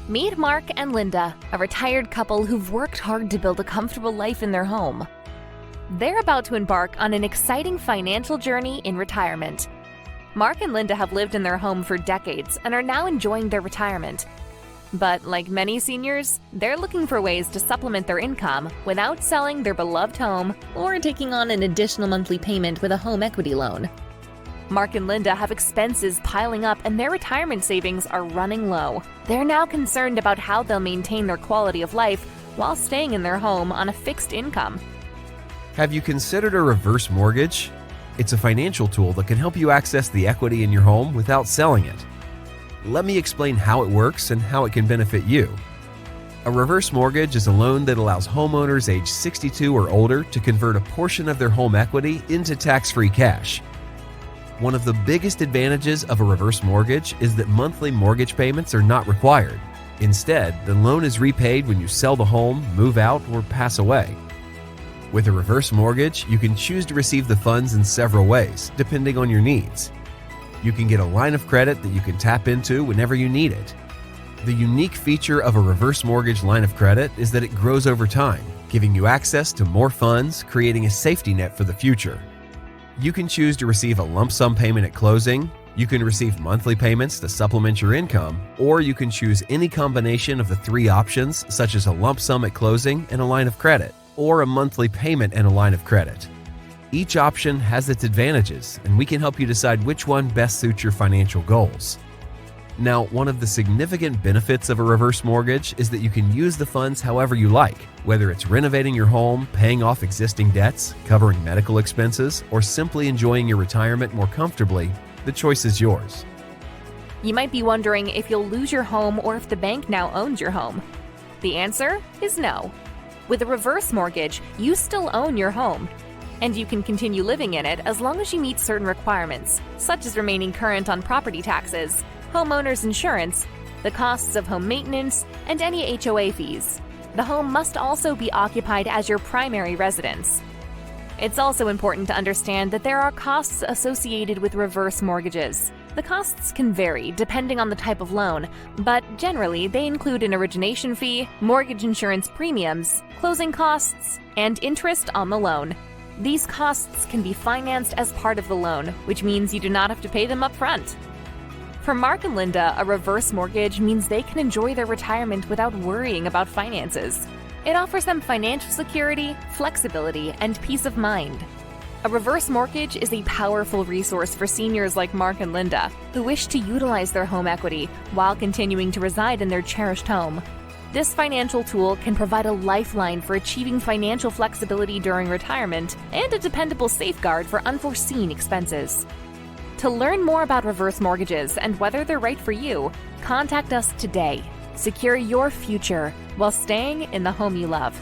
Meet Mark and Linda, a retired couple who've worked hard to build a comfortable life in their home. They're about to embark on an exciting financial journey in retirement. Mark and Linda have lived in their home for decades and are now enjoying their retirement. But like many seniors, they're looking for ways to supplement their income without selling their beloved home or taking on an additional monthly payment with a home equity loan. Mark and Linda have expenses piling up and their retirement savings are running low. They're now concerned about how they'll maintain their quality of life while staying in their home on a fixed income. Have you considered a reverse mortgage? It's a financial tool that can help you access the equity in your home without selling it. Let me explain how it works and how it can benefit you. A reverse mortgage is a loan that allows homeowners age 62 or older to convert a portion of their home equity into tax-free cash. One of the biggest advantages of a reverse mortgage is that monthly mortgage payments are not required. Instead, the loan is repaid when you sell the home, move out, or pass away. With a reverse mortgage, you can choose to receive the funds in several ways, depending on your needs. You can get a line of credit that you can tap into whenever you need it. The unique feature of a reverse mortgage line of credit is that it grows over time, giving you access to more funds, creating a safety net for the future. You can choose to receive a lump sum payment at closing, you can receive monthly payments to supplement your income, or you can choose any combination of the three options, such as a lump sum at closing and a line of credit, or a monthly payment and a line of credit. Each option has its advantages, and we can help you decide which one best suits your financial goals. Now, one of the significant benefits of a reverse mortgage is that you can use the funds however you like, whether it's renovating your home, paying off existing debts, covering medical expenses, or simply enjoying your retirement more comfortably. The choice is yours. You might be wondering if you'll lose your home or if the bank now owns your home. The answer is no. With a reverse mortgage, you still own your home, and you can continue living in it as long as you meet certain requirements, such as remaining current on property taxes, homeowners insurance, the costs of home maintenance, and any HOA fees. The home must also be occupied as your primary residence. It's also important to understand that there are costs associated with reverse mortgages. The costs can vary depending on the type of loan, but generally they include an origination fee, mortgage insurance premiums, closing costs, and interest on the loan. These costs can be financed as part of the loan, which means you do not have to pay them up front. For Mark and Linda, a reverse mortgage means they can enjoy their retirement without worrying about finances. It offers them financial security, flexibility, and peace of mind. A reverse mortgage is a powerful resource for seniors like Mark and Linda, who wish to utilize their home equity while continuing to reside in their cherished home. This financial tool can provide a lifeline for achieving financial flexibility during retirement and a dependable safeguard for unforeseen expenses. To learn more about reverse mortgages and whether they're right for you, contact us today. Secure your future while staying in the home you love.